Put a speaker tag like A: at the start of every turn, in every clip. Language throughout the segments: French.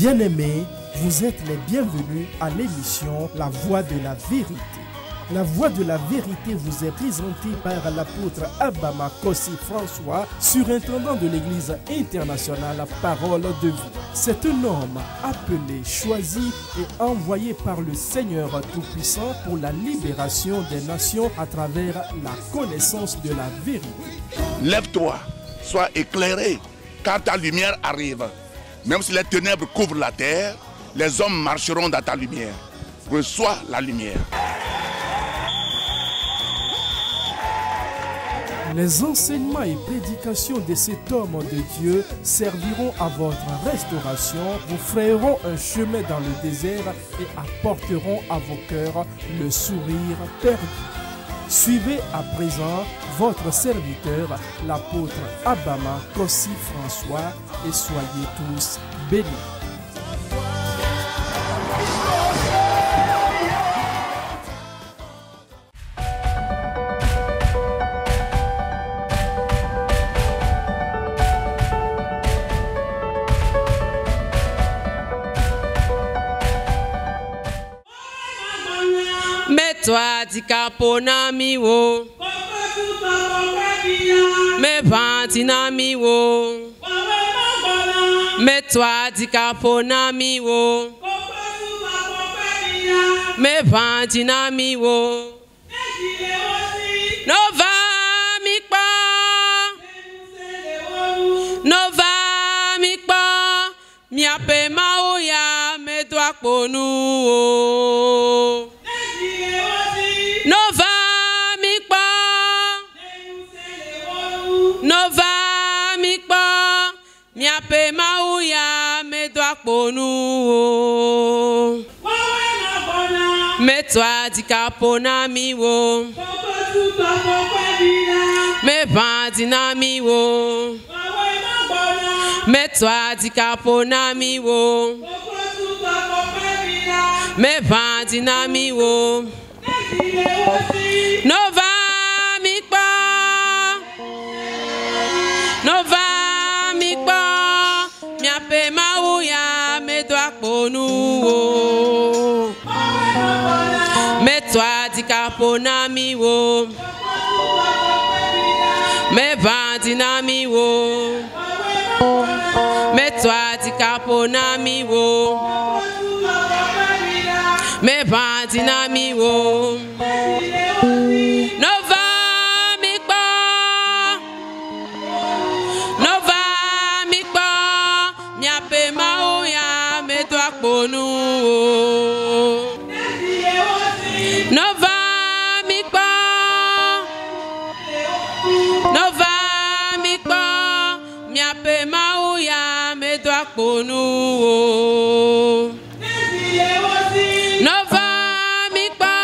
A: Bien-aimés, vous êtes les bienvenus à l'émission La Voix de la Vérité. La Voix de la Vérité vous est présentée par l'apôtre Abama Kossi François, surintendant de l'Église internationale Parole de Vie. C'est un homme appelé, choisi et envoyé par le Seigneur Tout-Puissant pour la libération des nations à travers la connaissance de la vérité.
B: Lève-toi, sois éclairé, car ta lumière arrive. Même si les ténèbres couvrent la terre, les hommes marcheront dans ta lumière. Reçois la lumière.
A: Les enseignements et prédications de cet homme de Dieu serviront à votre restauration, vous frayeront un chemin dans le désert et apporteront à vos cœurs le sourire perdu. Suivez à présent votre serviteur, l'apôtre Abama Kossi François, et soyez tous bénis.
C: Mets-toi di capona mi wo, me vanti na mi wo. Mets-toi di capona mi wo, me vanti na mi wo. No va mi pa, no va mi pa, mi ape ma oya me doa ponu o. No va mi pa, no va mi pa, mi ape ma ouya me doa ponu o. Mets-toi di capona mi wo, me bandi na mi wo. Mets-toi di capona mi wo, me bandi na mi wo. No va mi pa, no va mi pa, mi ape ma ouya me doa ponu o. Mets-toi di capona mi wo, me bandi na mi wo. Mets-toi di capona mi wo, me bandi na mi wo. No va mi pa, no va mi pa, mi ape ma ouya me doa ponu o. No va mi pa, no va mi pa, mi ape ma ouya me doa ponu o. No va mi pa,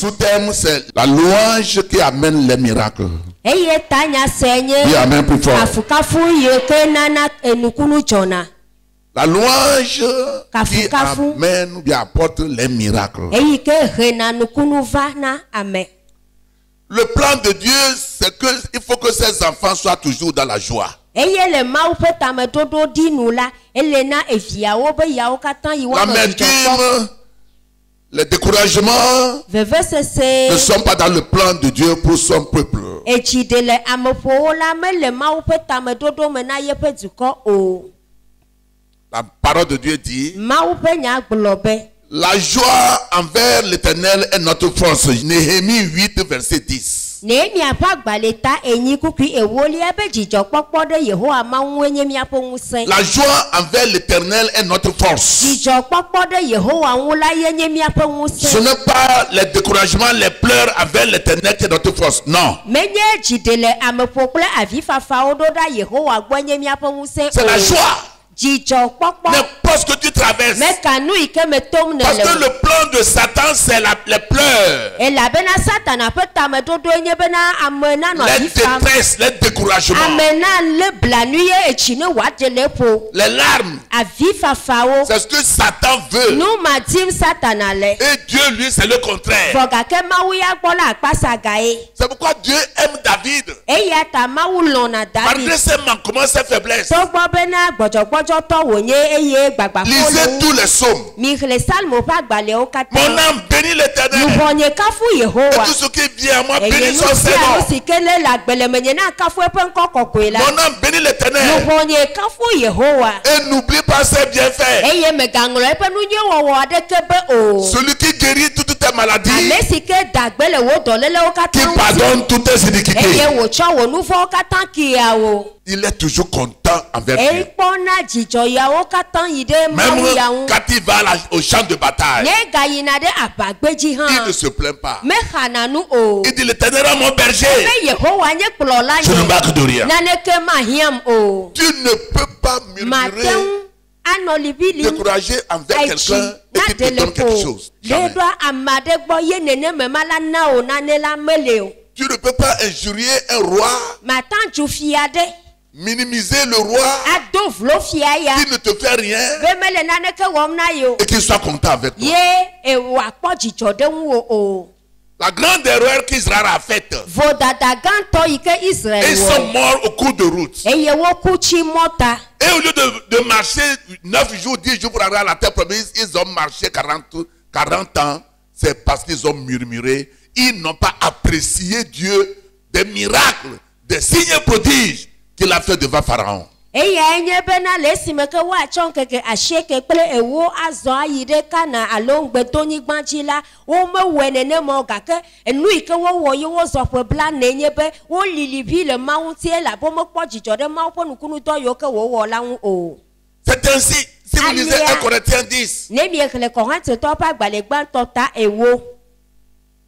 B: sous-thème, c'est la louange qui amène les miracles. Oui, amen, plus fort. La louange qui amène ou bien apporte les miracles. Le plan de Dieu, c'est qu'il faut que ses enfants soient toujours dans la joie. L'amertume, les découragements ne sont pas dans le plan de Dieu pour son peuple. La parole de Dieu dit: la joie envers l'Éternel est notre force. Néhémie 8, verset 10. La joie envers l'Éternel est notre force. Ce n'est pas les découragements, les pleurs envers l'Éternel qui est notre force. Non. C'est la joie. N'importe ce que tu traverses. Parce que le plan de Satan, c'est les pleurs, les détresses, les découragements, les larmes. C'est ce que Satan veut. Et Dieu, lui, c'est le contraire. C'est pourquoi Dieu aime David. Malgré ses manquements, ses faiblesses. Lisez tous les psaumes. Mon âme bénit l'Éternel. Et tout ce qui vient à moi bénit son Seigneur. Mon âme bénit l'Éternel. Et n'oublie pas ses bienfaits. Celui qui guérit toutes tes maladies, qui pardonne toutes tes iniquités. Il est toujours content envers Dieu. Même quand il va au champ de bataille, il ne se plaint pas. Il dit: l'Éternel est mon berger, je ne manque de rien. Tu ne peux pas murmurer, décourager envers quelqu'un et qui te donne quelque chose. Jamais. Tu ne peux pas injurier un roi, minimiser le roi qui ne te fait rien et qui soit content avec toi. La grande erreur qu'Israël a faite, ils sont morts au cours de route. Et au lieu de marcher 9 jours, 10 jours pour arriver à la terre promise, ils ont marché 40 ans. C'est parce qu'ils ont murmuré. Ils n'ont pas apprécié Dieu, des miracles, des signes prodiges qu'il a fait devant Pharaon. C'est ainsi, si vous lisez 1 Corinthiens 10,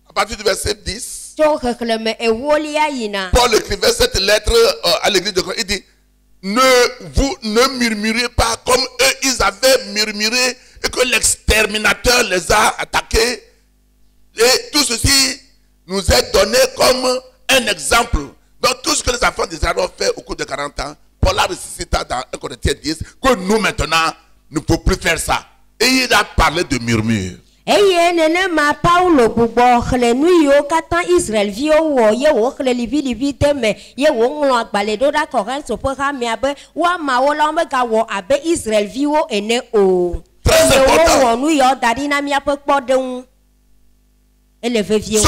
B: à partir du verset 10, Paul écrivait cette lettre à l'église de Corinthe. Il dit: ne murmurez pas comme eux, ils avaient murmuré et que l'exterminateur les a attaqués. Et tout ceci nous est donné comme un exemple. Donc tout ce que les enfants d'Israël ont fait au cours de 40 ans, Paul a ressuscité dans 1 Corinthiens 10, que nous maintenant, ne pouvons plus faire ça. Et il a parlé de murmure. Ce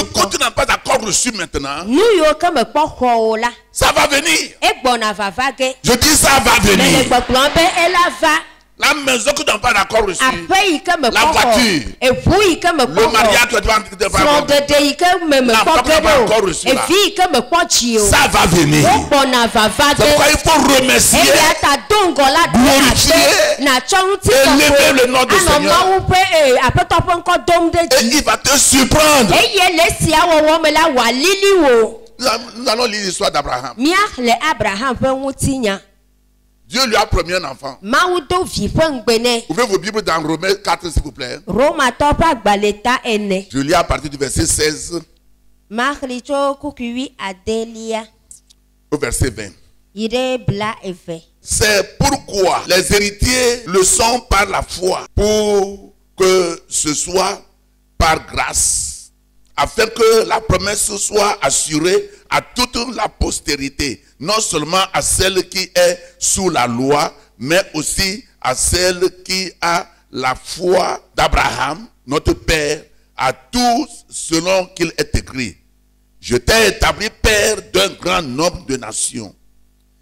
B: que tu n'as pas d'accord reçu maintenant, ça va venir. Je dis ça va venir. La maison que tu n'as pas d'accord reçu, la voiture, le mariage que tu n'as pas encore reçu, ça va venir. C'est pourquoi il faut remercier, glorifier, élever le nom du Seigneur. Et il va te surprendre. Nous allons lire l'histoire d'Abraham. Dieu lui a promis un enfant. Ouvrez vos Bibles dans Romains 4, s'il vous plaît. Je lis à partir du verset 16 au verset 20. C'est pourquoi les héritiers le sont par la foi, pour que ce soit par grâce, afin que la promesse soit assurée à toute la postérité, non seulement à celle qui est sous la loi, mais aussi à celle qui a la foi d'Abraham, notre père, à tous selon qu'il est écrit. Je t'ai établi père d'un grand nombre de nations.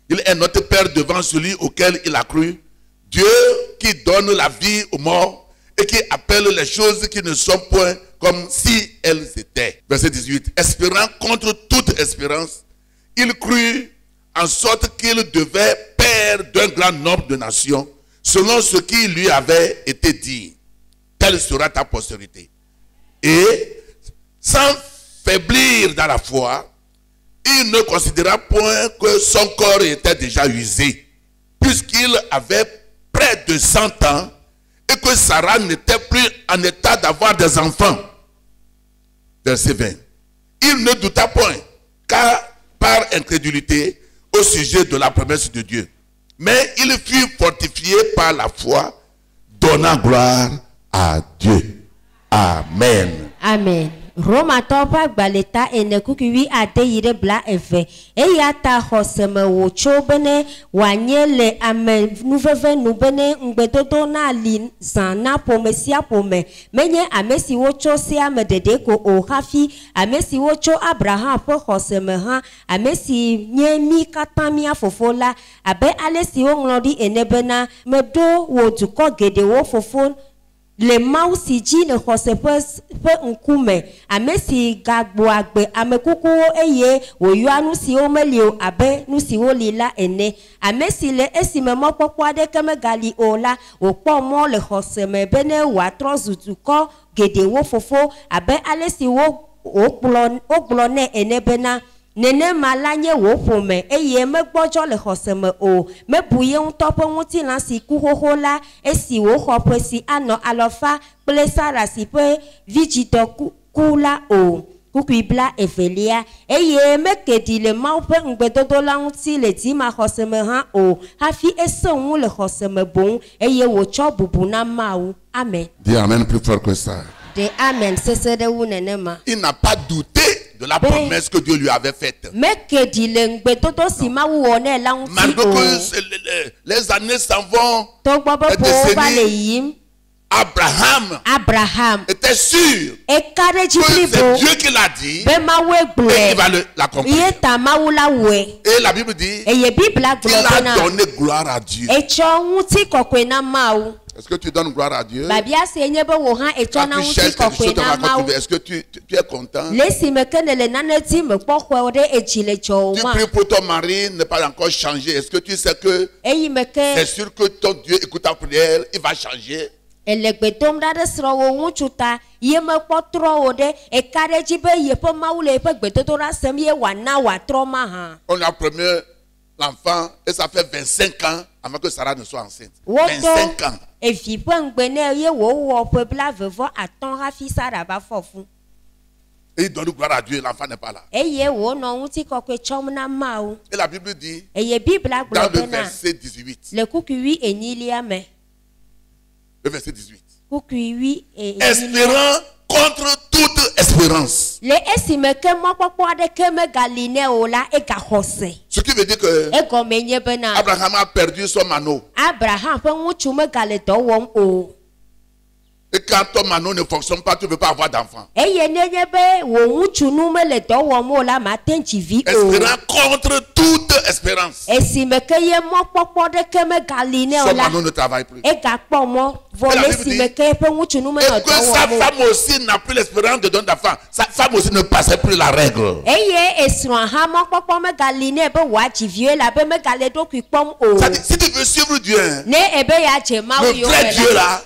B: Il est notre père devant celui auquel il a cru, Dieu qui donne la vie aux morts et qui appelle les choses qui ne sont point comme si elles étaient. Verset 18. Espérant contre toute espérance, il crut en sorte qu'il devait père d'un grand nombre de nations, selon ce qui lui avait été dit. Telle sera ta postérité. Et sans faiblir dans la foi, il ne considéra point que son corps était déjà usé, puisqu'il avait près de 100 ans et que Sarah n'était plus en état d'avoir des enfants. Verset 20. Il ne douta point, car par incrédulité au sujet de la promesse de Dieu. Mais il fut fortifié par la foi, donnant gloire à Dieu. Amen.
D: Amen. Roma topa gbaleta ene kukiwi ate yire bla efe eyata hoseme wocho bene wanyele ame nuveve nubene ngbedodo na li zana pomesia pome menye amesi wocho si amedede ko ohafi amesi wocho Abraham po hoseme ha amesi nyemi katami afofola abe alesi wonglodi enebena medo woduko gede wo fofon le mau si ji ne hose pe nkume amesi gagbo agbe amekuku eye oyuanu si o melio abe nu si o lila ene amesi le esime mopopo ade keme gali ola opo mo le hose me bene wa trozutuko gede wo fofo abe alesi wo oglone ene bena nene malanye wo pome eye megbojo le hoseme o mebuye untopo nguti na si kuhohola esi wo hopo si ano alofa plesara si pe vigito kula o kukwibla evelia eye mekedi le maupe ngbedodo la nguti le di ma hoseme ha o hafi esonwu le hoseme bon eye wo cho bubu na mau. Amen.
B: Dis amen plus fort que ça.
D: De amen sesede wu nenema.
B: Il n'a pas douté de la promesse que Dieu lui avait faite.
D: Malgré que
B: les années s'en vont, les décennies, Abraham était sûr que c'est Dieu qui l'a dit et qu'il va l'accomplir. Et la Bible dit qu'il a donné gloire à Dieu. Est-ce que tu donnes gloire à Dieu? Quand tu cherches quelque chose, est-ce que tu es content? Tu pries pour ton mari, n'est pas encore changé. Est-ce que tu sais que c'est sûr que ton Dieu écoute ta prière, il va changer? On a promis l'enfant et ça fait 25 ans avant que Sarah ne soit enceinte. 25 ans. Et il donne gloire à Dieu, l'enfant n'est pas là. Et la Bible dit dans le verset 18. Le verset 18. Espérant contre toute espérance. Ce qui veut dire que Abraham a perdu son anneau. Et quand ton anneau ne fonctionne pas, tu ne veux pas avoir d'enfant. Espérant contre toute espérance. Son anneau ne travaille plus. Et que sa femme aussi n'a plus l'espérance de donner d'enfant. Sa femme aussi ne passait plus la règle. Si tu veux suivre Dieu, le vrai Dieu là,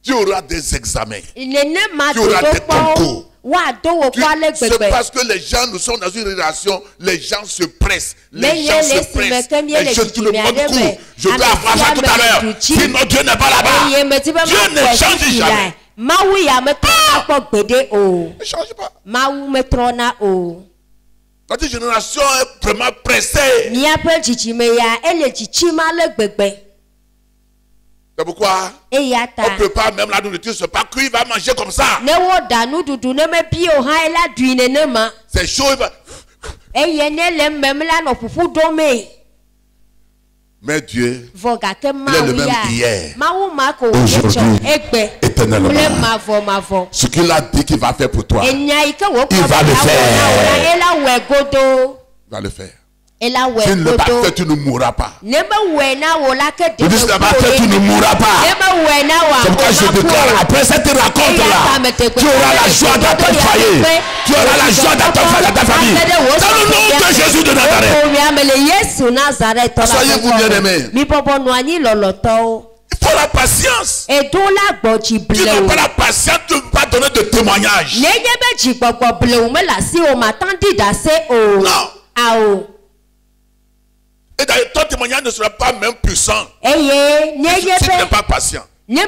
B: tu auras des examens, tu auras des concours. C'est parce que les gens, nous sommes dans une relation, les gens se pressent. Les gens se pressent. Et tout le monde court. Je veux avoir ça tout à l'heure. Sinon Dieu n'est pas là-bas. Dieu ne change jamais. Ne change pas. Notre génération est vraiment pressée. C'est pourquoi on ne peut pas même la nourriture, c'est pas cuit, il va manger comme ça. C'est chaud, il va... Mais Dieu, il est le même hier, aujourd'hui, éternellement. Ce qu'il a dit qu'il va faire pour toi, il va le faire. Il va le faire. S'il ne l'a pas fait, tu ne mourras pas. Il dit, s'il ne l'a pas fait, tu ne mourras pas. C'est pourquoi je déclare, après cette rencontre-là, tu auras la joie dans ton foyer. Tu auras la joie dans ton foyer, dans ta famille. Dans le nom de Jésus de Nazareth. Soyez-vous bien-aimés. Il faut la patience. Tu n'as pas la patience, tu ne peux pas donner de témoignage. Non. Et d'ailleurs, ton témoignage ne sera pas même puissant si tu n'es pas patient. Non.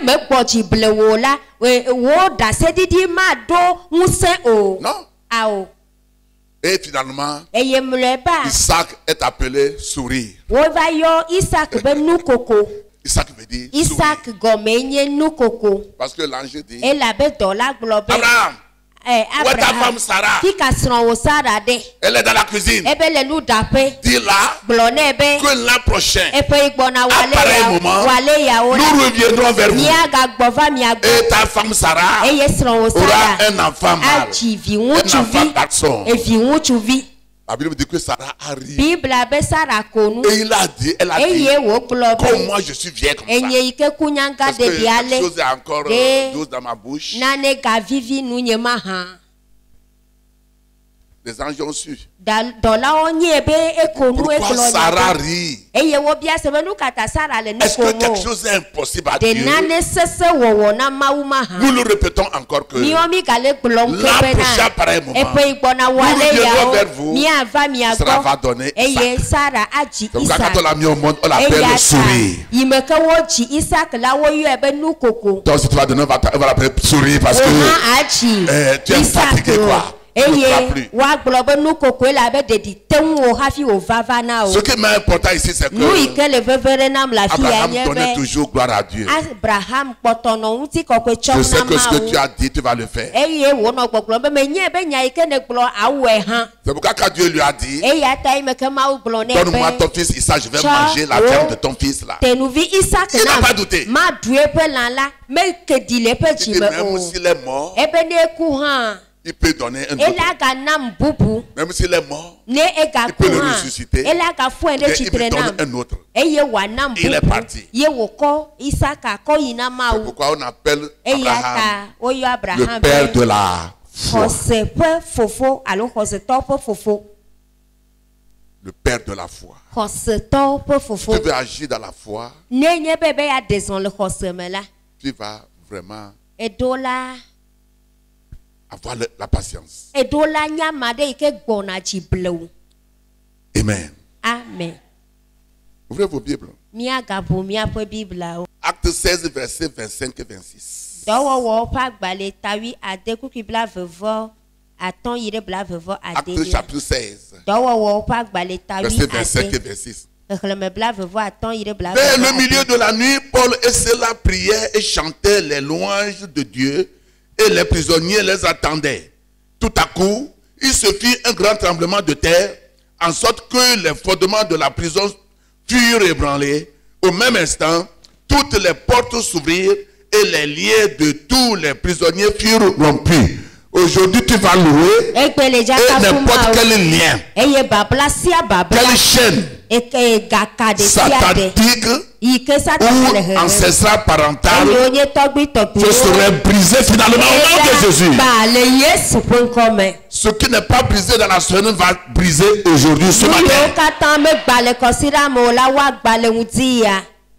B: Et finalement, Isaac est appelé sourire. Isaac veut dire sourire. Parce que l'ange dit, Abraham, où est ta femme Sarah? Elle est dans la cuisine. Dis-la que l'an prochain, à pareil moment, nous reviendrons vers vous. Et ta femme Sarah aura un enfant mâle, un enfant garçon. La Bible dit que Sarah arrive. Et elle a dit, comme moi je suis vieille comme ça. Parce que quelque chose est encore douce dans ma bouche. Les anges ont su. Pourquoi Sarah rit? Est-ce que quelque chose est impossible à Dieu? Nous le répétons encore que l'an prochain, pareil moment, nous reviendrons vers vous. Sarah va donner Isaac. Donc quand on l'a mis au monde, on l'appelle le sourire. Donc si tu vas donner, on va l'appeler sourire parce que tu es fatigué quoi. Ce qui m'est important ici, c'est que Abraham donnait toujours gloire à Dieu. Je sais que ce que tu as dit, tu vas le faire. C'est pourquoi quand Dieu lui a dit, donne-moi ton fils Isaac, je vais manger la viande de ton fils là. Il n'a pas douté. Il dit, même s'il est mort, il peut donner un autre. Même s'il est mort, il peut le ressusciter. Et il me donne un autre. Il est parti. C'est pourquoi on appelle Abraham le père de la foi. Le père de la foi. Tu veux agir dans la foi, tu vas vraiment avoir la patience. Amen.
D: Amen.
B: Ouvrez vos Bibles. Acte 16, versets 25 et 26. Acte chapitre 16, versets 25 et 26. Vers le milieu de la nuit, Paul et Silas priaient et chantaient les louanges de Dieu. Et les prisonniers les attendaient. Tout à coup, il se fit un grand tremblement de terre, en sorte que les fondements de la prison furent ébranlés. Au même instant, toutes les portes s'ouvrirent et les liens de tous les prisonniers furent rompus. Aujourd'hui, tu vas louer et n'importe quel lien, quelle chaîne satanique ou ancestral parental je serai brisé finalement au nom de Jésus. Ce qui n'est pas brisé dans la semaine va briser aujourd'hui ce matin.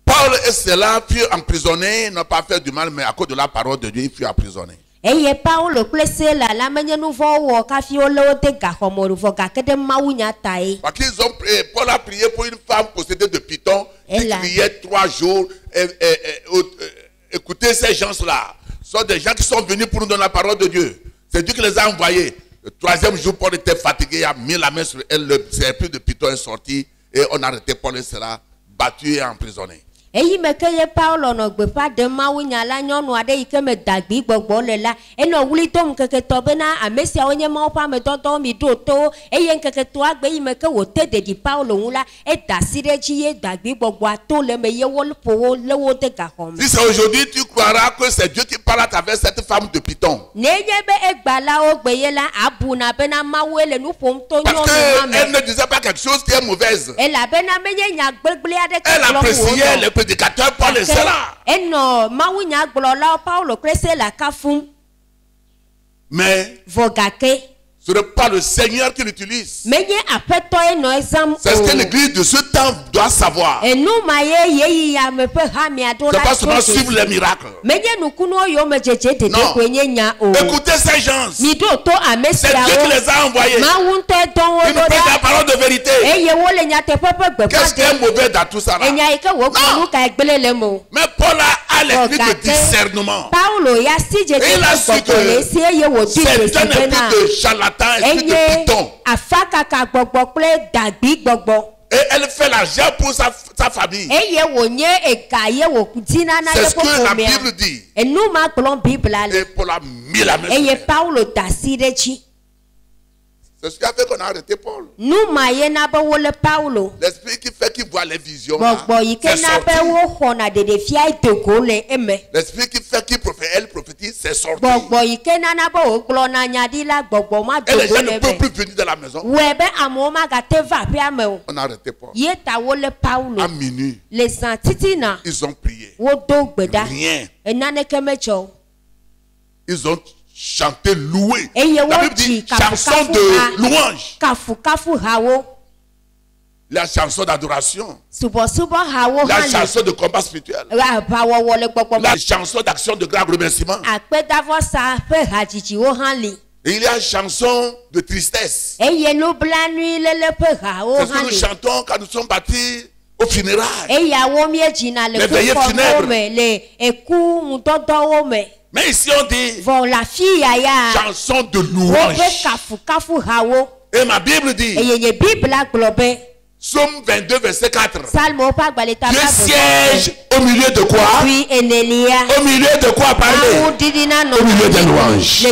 B: Paul et Silas furent emprisonnés, n'ont pas fait du mal, mais à cause de la parole de Dieu, ils furent emprisonnés.
D: eye Paulo klese la la menye nuvo wo kafi ole de ga homo vo ga kede mawunya tai.
B: Parce qu'ils ont prié, Paul a prié pour une femme possédée de python qui criait 3 jours. Écoutez ces gens-là. Ce sont des gens qui sont venus pour nous donner la parole de Dieu. C'est Dieu qui les a envoyés. Le 3e jour, Paul était fatigué, il a mis la main sur elle, le serpent de python est sorti et on a arrêté Paul et sera battu et emprisonné.
D: Eyi mekeye Paulo no gbe pa de mawunya la nyɔnu ade yi ke me dagbi gbɔgbɔ le la eno wuli tom keke tɔ bena amesia wonye mawo ƒe ametɔtɔ mi do to eye keke to agbe yi me ke wote dedi Paulo ŋu la eda si ɖe dzi ye dagbi gbɔgbɔa to le me ye wo ƒo wo le wo de gaxɔ me.
B: Si c'est aujourd'hui tu croiras que c'est Dieu qui parle à travers cette femme de python.
D: Nenye be egbalawo gbe ye la abuna bena mawo le nu ƒom to nyɔnu ma me.
B: Parce qu'elle ne disait pas quelque chose qui est mauvaise.
D: Elabena menye nya gbegble aɖe ke
B: elle appréciait le prédicateur Paul et cela.
D: Eno mawunya gblɔla Paulo klese la kafum.
B: Mais
D: vogake.
B: Ce n'est pas le Seigneur qui l'utilise.
D: C'est
B: ce que l'église de ce temps doit savoir. C'est pas seulement suivre les miracles. Non. Écoutez ces gens. C'est Dieu qui les a envoyés. Ils nous prêtent la parole de vérité. Qu'est-ce qui est mauvais dans tout ça là? Non. Mais Paul a l'esprit de discernement. Et il a su que c'est un esprit de charlatan. Esprit de python. Et elle fait l'argent pour sa famille. C'est ce que la Bible dit. Et Paul a mis la main sur elle. C'est ce qui a fait qu'on a arrêté Paul. L'esprit qui fait qu'il voit les visions. L'esprit qui fait qu'elle prophétise, c'est sorti. Et les gens ne peuvent plus venir de la maison. On a arrêté Paul. À minuit, ils ont prié. Rien. Ils ont chanter, louer. La Bible dit chanson de louange. La chanson d'adoration. La chanson de combat spirituel. La chanson d'action de grand remerciement. Et il y a une chanson de tristesse. C'est ce que nous chantons quand nous sommes partis au funérailles. Les veillées funèbres. Mais ici on dit chanson de louange. Et ma Bible dit Psaume 22 verset 4. Dieu siège au milieu de quoi? Au milieu de quoi parler? Au milieu des louanges.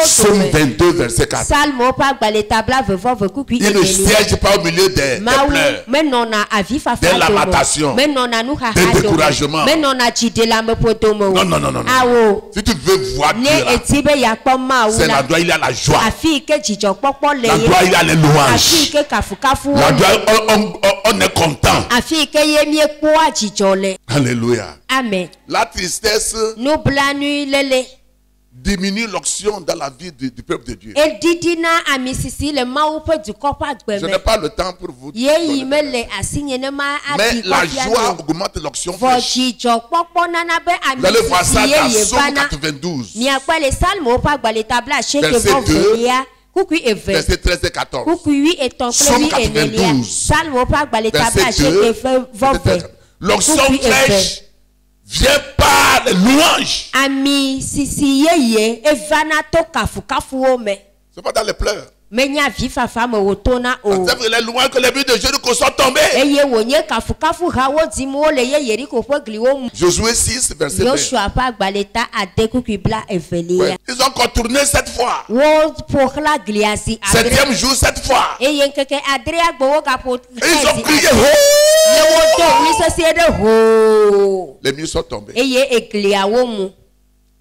B: Psaume 22 verset 4. Il ne siège pas au milieu des pleurs, des lamentations, des découragements. Non, non, non, non. Si tu veux voir Dieu là, c'est l'endroit où il y a la joie. L'endroit où il y a les louanges. L'endroit on est content. Alléluia. Amen. La tristesse diminue l'onction dans la vie du peuple de Dieu. Je n'ai pas le temps pour vous donner. Mais la joie augmente l'onction fraîche. Vous allez voir ça dans Psaume 92. Verset 2. Verset 13 et 14. Psaume 92. Verset 2. L'onction fraîche vient par les louanges. C'est pas dans les pleurs. C'est vrai, les louanges que les buts de Jéricho sont tombés. Josué 6, verset 2. Ouais. Ils ont contourné cette fois. 7e jour cette fois. Et ils ont crié. Les murs sont tombés.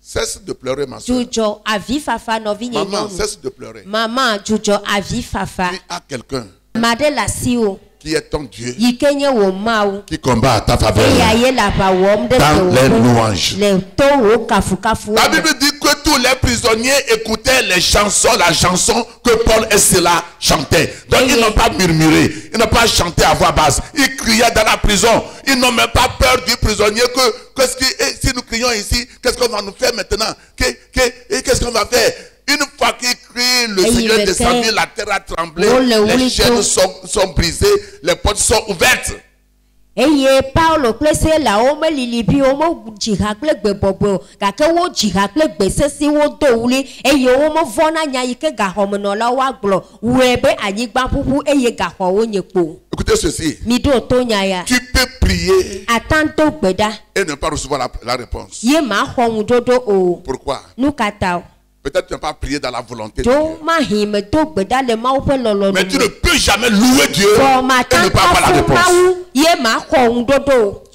B: Cesse de pleurer, ma soeur. Maman, cesse de pleurer. Dis à quelqu'un qui est ton Dieu, qui combat à ta faveur dans les louanges. La Bible dit que tous les prisonniers écoutaient les chansons, la chanson que Paul et Silas chantaient. Donc ils n'ont pas murmuré, ils n'ont pas chanté à voix basse, ils criaient dans la prison. Ils n'ont même pas peur du prisonnier si nous crions ici, qu'est-ce qu'on va nous faire maintenant? Qu'est-ce qu'on va faire? Une fois qu'il crie, le Seigneur est descendu, la terre a tremblé, les chaînes sont brisées, les portes sont ouvertes.
D: Eye Paulo klese la ome lilibi ome jihakle gbebobo gake wo jihakle gbesesi wo dowuli eye ome vona nya yike gahomenola wa glo webe anyigba pupu eye gaho wo nyepo.
B: Écoutez ceci.
D: Mi do to nya ya.
B: Tu peux prier
D: atanto gbeda
B: et ne pas recevoir la réponse.
D: Ye ma ho dodo o.
B: Pourquoi?
D: Nukata.
B: Peut-être tu n'as pas prié dans la volonté de Dieu. Mais tu ne peux jamais louer Dieu et ne pas avoir la réponse.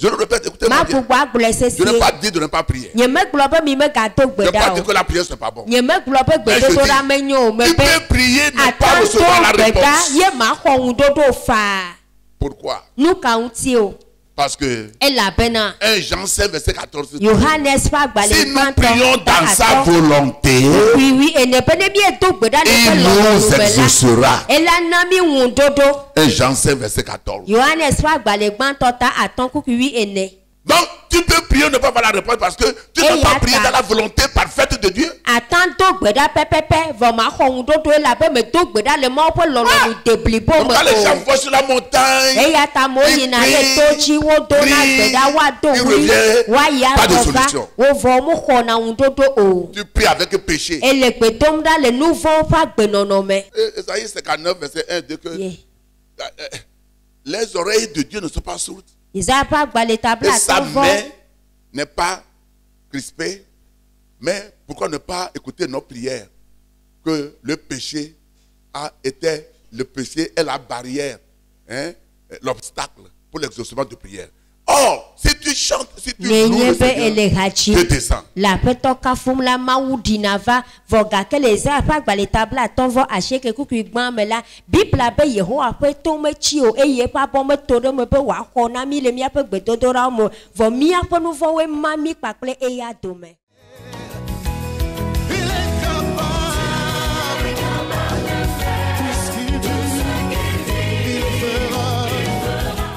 B: Je le répète, écoutez-moi bien. Je n'ai pas dit de ne pas prier. Je n'ai pas dit que la prière ce n'est pas bon. Mais je dis, tu peux prier et ne pas recevoir la réponse. Pourquoi? Parce que 1 Jean 5 verset 14 dit, si nous prions dans sa volonté, il nous exaucera. 1 Jean 5 verset 14. Donc tu peux prier ne pas avoir la réponse parce que tu n'as pas prié dans la volonté parfaite de Dieu. Quand les gens vont sur la montagne, ils revient, pas de solution. Tu pries avec péché. Esaïe 59 verset 1 dit que les oreilles de Dieu ne sont pas sourdes. Et sa main n'est pas crispée. Mais pourquoi ne pas écouter nos prières? Que le péché le péché est la barrière, l'obstacle pour l'exaucement de prière. Or, si tu chantes, si tu loues le Seigneur, Dieu descend.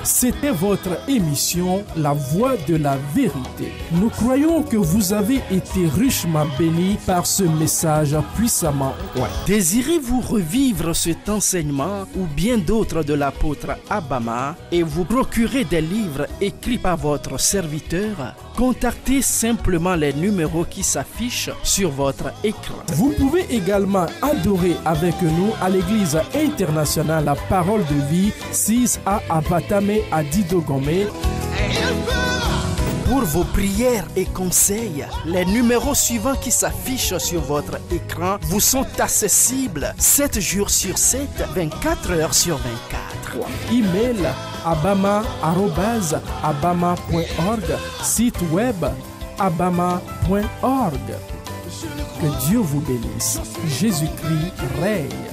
A: C'était votre émission La Voix de la Vérité. Nous croyons que vous avez été richement bénis par ce message puissamment oint. Désirez-vous revivre cet enseignement ou bien d'autres de l'apôtre Abama et vous procurer des livres écrits par votre serviteur? Contactez simplement les numéros qui s'affichent sur votre écran. Vous pouvez également adorer avec nous à l'église internationale La Parole de Vie, 6A à Batame à Didogome. Pour vos prières et conseils, les numéros suivants qui s'affichent sur votre écran vous sont accessibles 7 jours sur 7, 24 heures sur 24. Email abama@abama.org, site web abama.org. Que Dieu vous bénisse. Jésus-Christ règne.